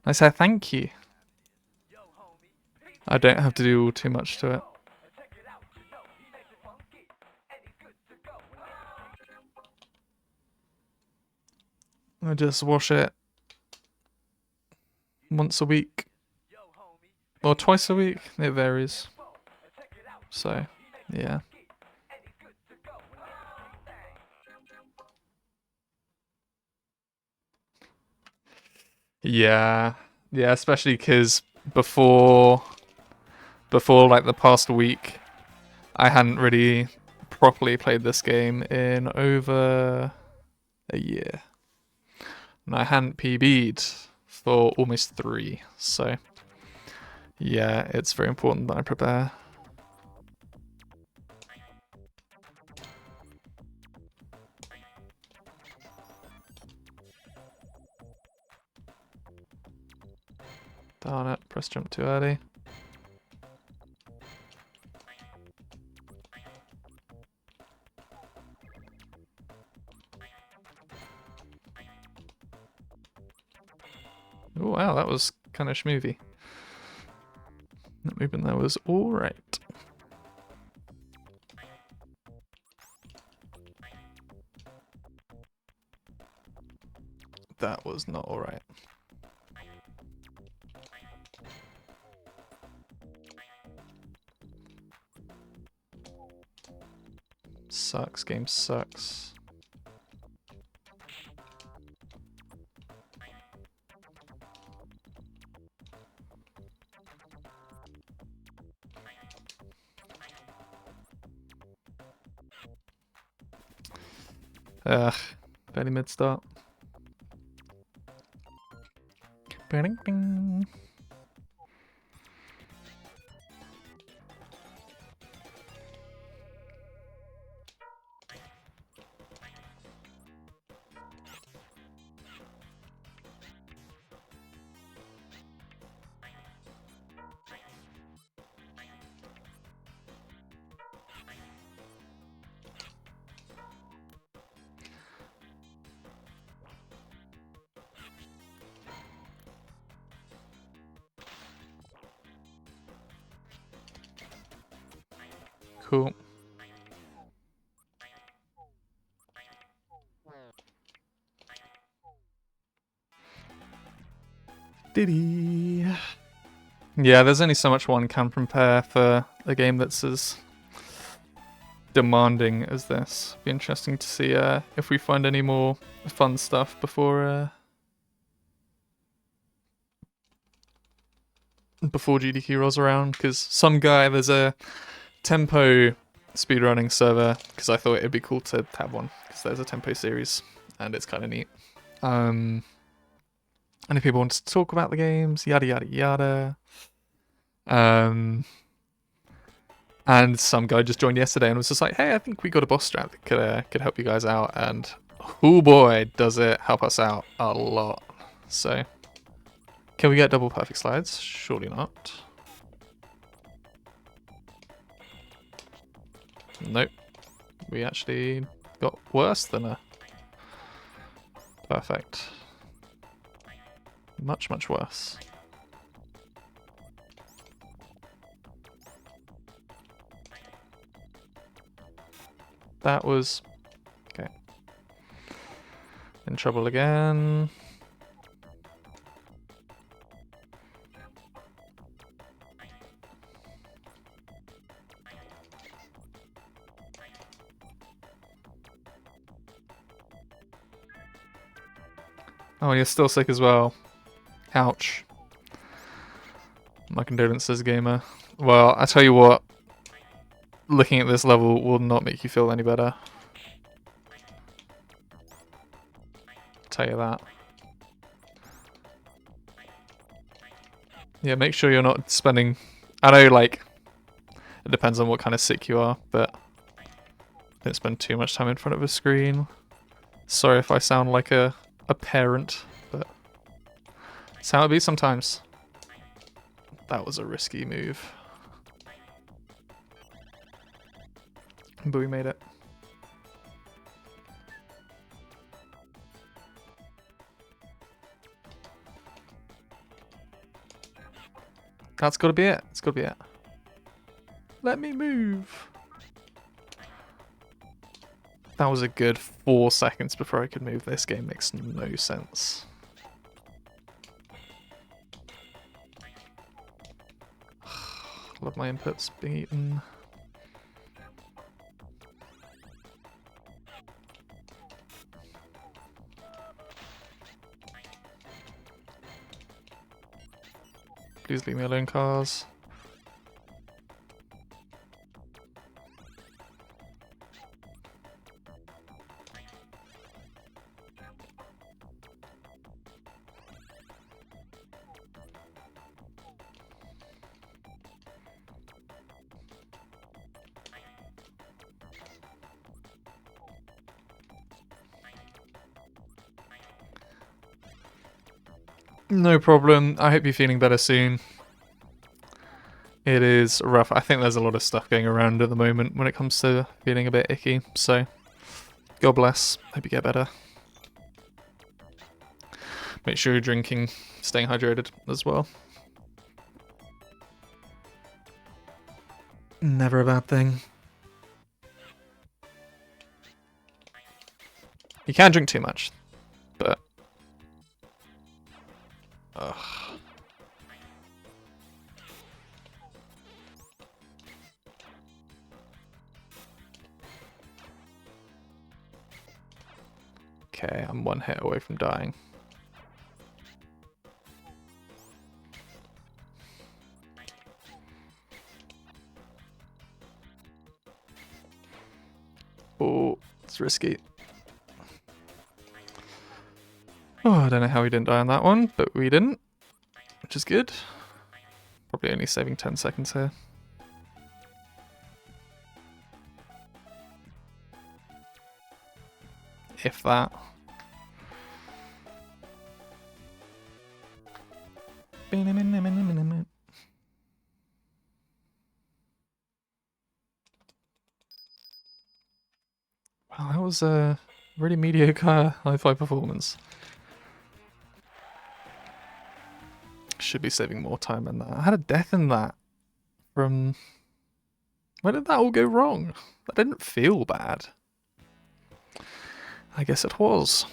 I say thank you. I don't have to do too much to it. I just wash it once a week. Or twice a week. It varies. So, yeah. Yeah. Yeah, especially because before like the past week, I hadn't really properly played this game in over a year. And I hadn't PB'd for almost 3. So, yeah, it's very important that I prepare. Darn it, press jump too early. Oh wow, that was kind of schmoovy. That movement there was alright. That was not alright. Sucks, game sucks. Ugh, barely mid start. Bing, bing. Cool. Diddy. Yeah, there's only so much one can prepare for a game that's as demanding as this. Be interesting to see if we find any more fun stuff before GDQ rolls around. Because there's a tempo speedrunning server. Because I thought it'd be cool to have one. Because there's a tempo series, and it's kind of neat. And if people want to talk about the games, yada yada yada. And some guy just joined yesterday and was just like, "Hey, I think we got a boss strat that could help you guys out." And oh boy, does it help us out a lot. So, can we get double perfect slides? Surely not. Nope. We actually got worse than a perfect. Much, much worse. That was... okay. In trouble again. Oh, and you're still sick as well. Ouch. My condolences, gamer. Well, I tell you what. Looking at this level will not make you feel any better. Tell you that. Yeah, make sure you're not spending... I know, like, it depends on what kind of sick you are, but don't spend too much time in front of a screen. Sorry if I sound like a parent, but it's how it be sometimes. That was a risky move. But we made it. That's gotta be it. It's gotta be it. Let me move. That was a good 4 seconds before I could move. This game makes no sense. Love my inputs being eaten. Please leave me alone, cars. No problem. I hope you're feeling better soon. It is rough. I think there's a lot of stuff going around at the moment when it comes to feeling a bit icky. So, God bless. Hope you get better. Make sure you're drinking, staying hydrated as well. Never a bad thing. You can drink too much, but... Ugh. Okay, I'm 1 hit away from dying. Oh, it's risky. Oh, I don't know how we didn't die on that one, but we didn't, which is good. Probably only saving 10 seconds here. If that. Wow, that was a really mediocre hi-fi performance. Should be saving more time than that. I had a death in that from... Where did that all go wrong? That didn't feel bad. I guess it was.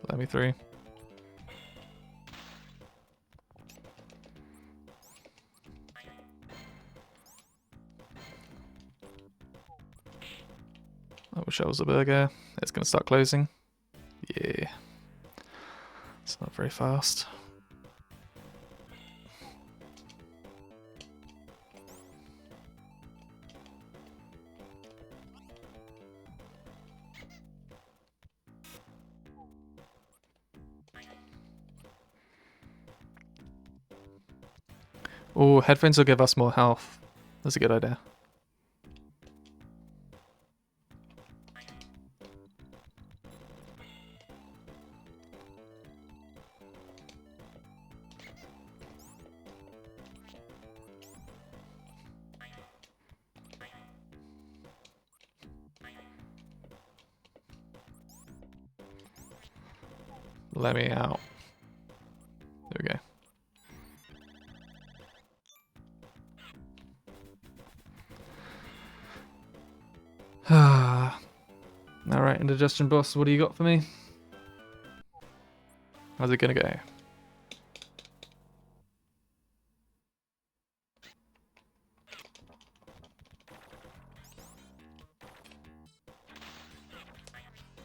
Let me through. I wish I was a burger. It's gonna start closing. Yeah. It's not very fast. Oh, headphones will give us more health. That's a good idea. Let me out. There we go. Alright, indigestion boss, what do you got for me? How's it gonna go?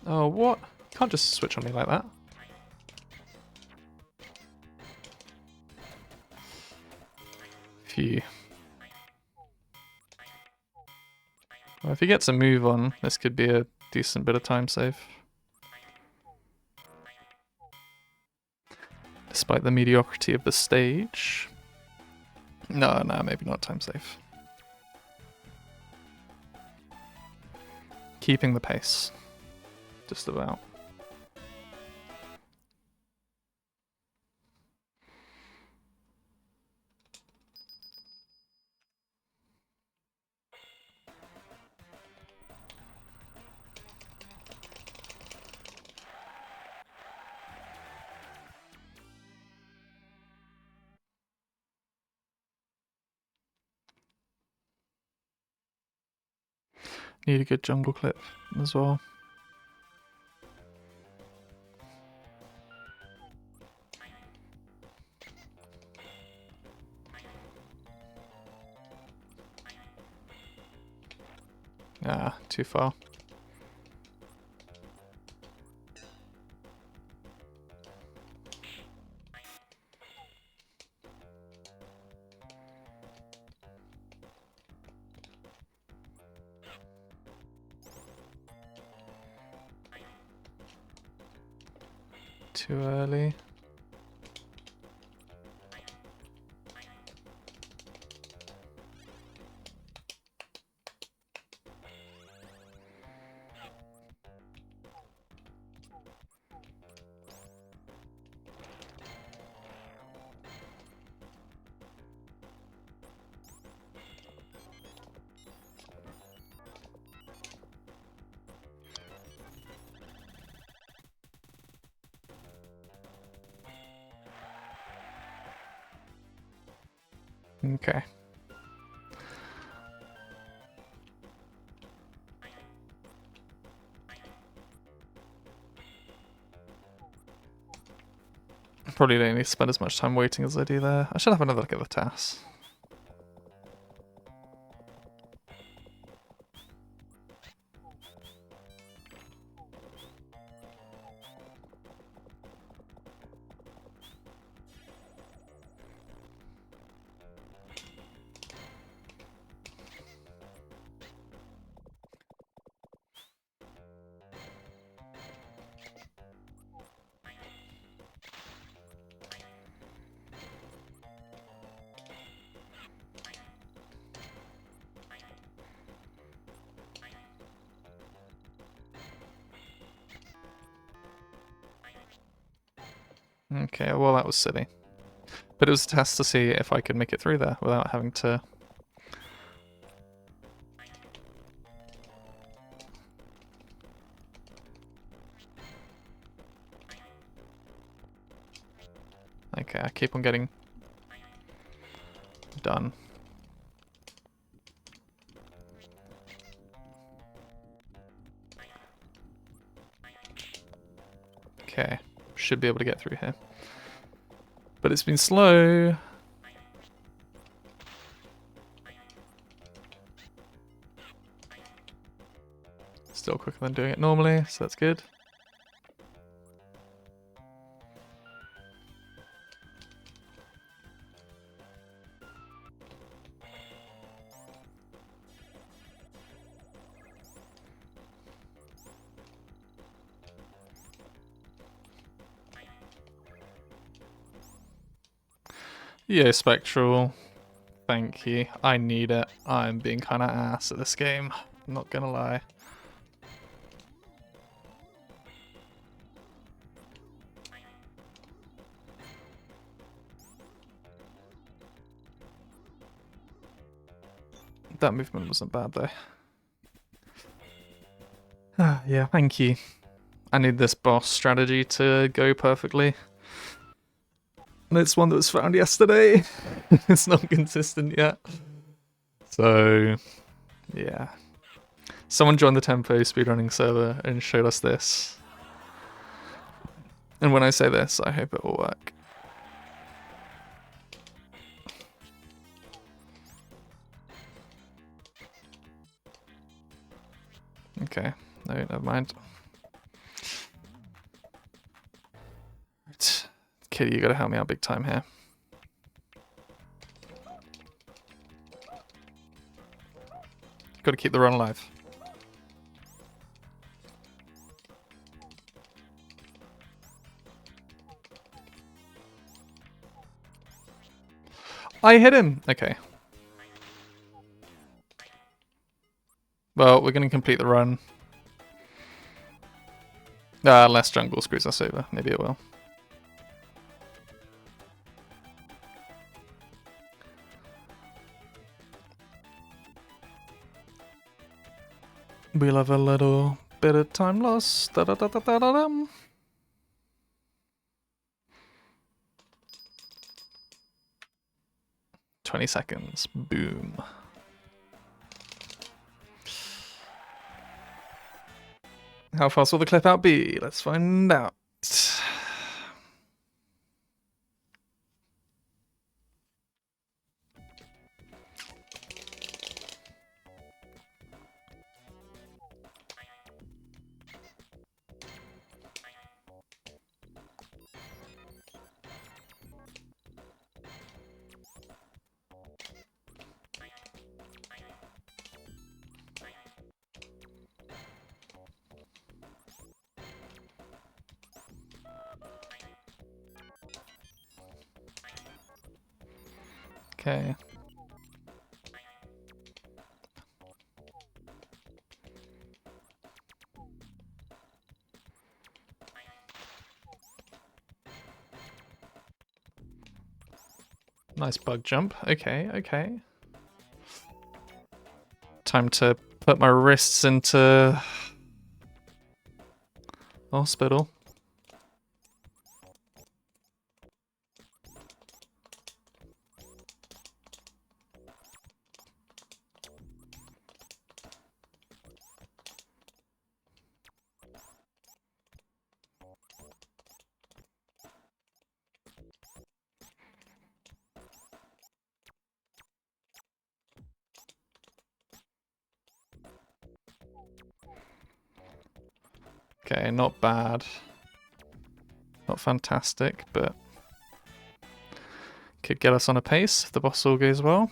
Oh, what? You can't just switch on me like that. Phew. Well, if he gets a move on, this could be a decent bit of time save. Despite the mediocrity of the stage. No, maybe not time save. Keeping the pace. Just about. Need a good jungle clip as well. Ah, too far. Too early. Okay. Probably don't need to spend as much time waiting as I do there. I should have another look at the TAS. Okay, well that was silly. But it was a test to see if I could make it through there without having to... Okay, I keep on getting done. Okay, should be able to get through here. But it's been slow. Still quicker than doing it normally, so that's good. Yeah, Spectral. Thank you. I need it. I'm being kind of ass at this game. I'm not gonna lie. That movement wasn't bad though. Yeah, thank you. I need this boss strategy to go perfectly. And it's one that was found yesterday. It's not consistent yet. So, yeah. Someone joined the Tempo speedrunning server and showed us this. And when I say this, I hope it will work. Okay, no, never mind. Right. Kitty, you gotta help me out big time here. Gotta keep the run alive. I hit him! Okay. Well, we're gonna complete the run. Unless jungle screws us over. Maybe it will. We'll have a little bit of time loss. Da -da -da -da -da -da -dum. $20 seconds. Boom. How fast will the clip out be? Let's find out. Okay. Nice bug jump. Okay, okay. Time to put my wrists into hospital. Okay, not bad. Not fantastic, but could get us on a pace if the boss all goes well.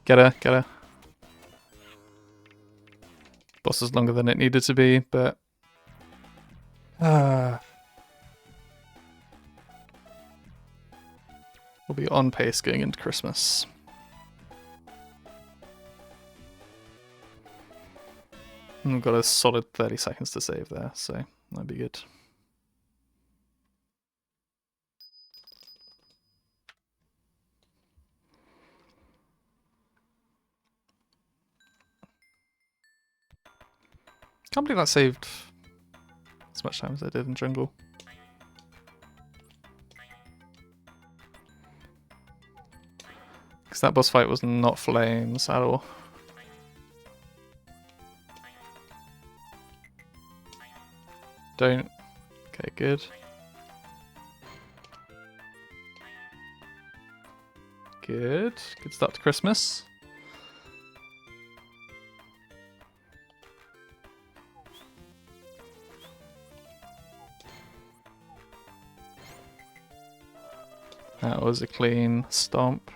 Get her, get her. Boss is longer than it needed to be, but we'll be on pace going into Christmas. And we've got a solid 30 seconds to save there, so that'd be good. Can't believe that saved as much time as I did in jungle. Because that boss fight was not flames at all. Don't. Okay, good. Good. Good start to Christmas. That was a clean stomp.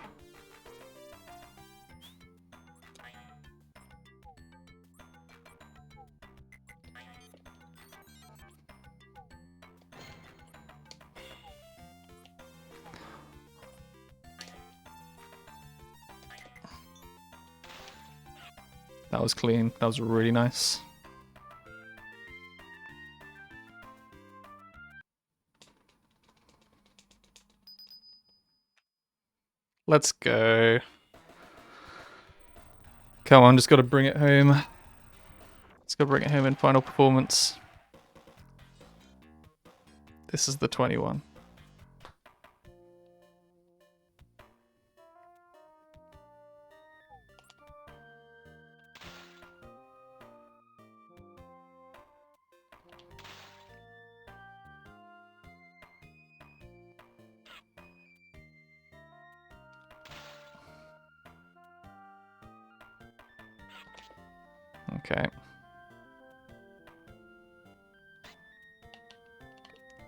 That was clean. That was really nice. Let's go. Come on, just got to bring it home. Just got to bring it home in final performance. This is the 21. Okay.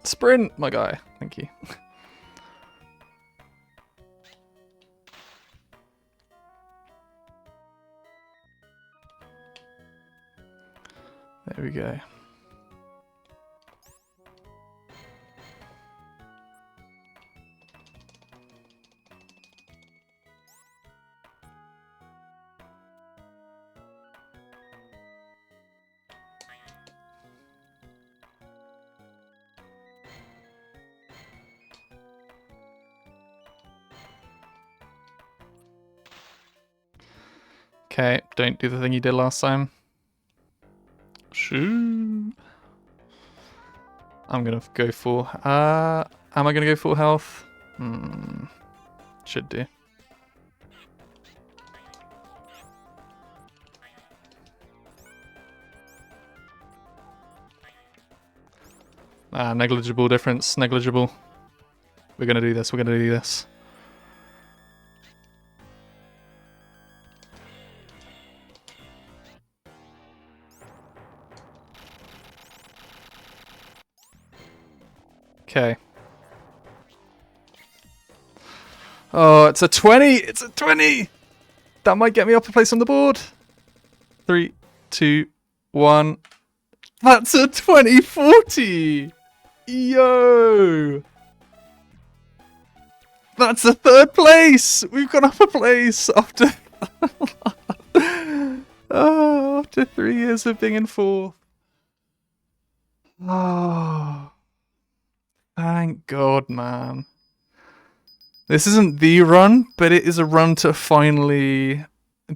Sprint, my guy. Thank you. There we go. Okay, don't do the thing you did last time. Shoot. I'm gonna go full. Am I gonna go full health? Should do. Negligible difference. Negligible. We're gonna do this. We're gonna do this. Okay. Oh, it's a 20! It's a 20! That might get me up a place on the board. 3, 2, 1. That's a 2040! Yo! That's a 3rd place! We've gone up a place after after 3 years of being in 4th. Oh, thank God, man. This isn't the run, but it is a run to finally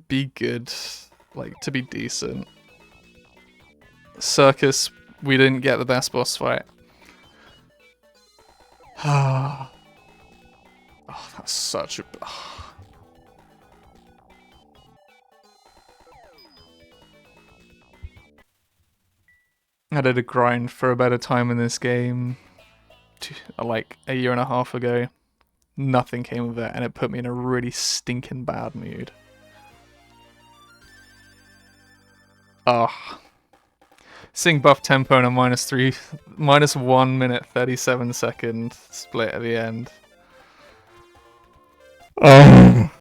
be good, like to be decent. Circus, we didn't get the best boss fight. Oh, that's such a... I did a grind for a better time in this game, like a year and a half ago. Nothing came of it, and it put me in a really stinking bad mood. Seeing buff tempo and a minus 1 minute 37 second split at the end.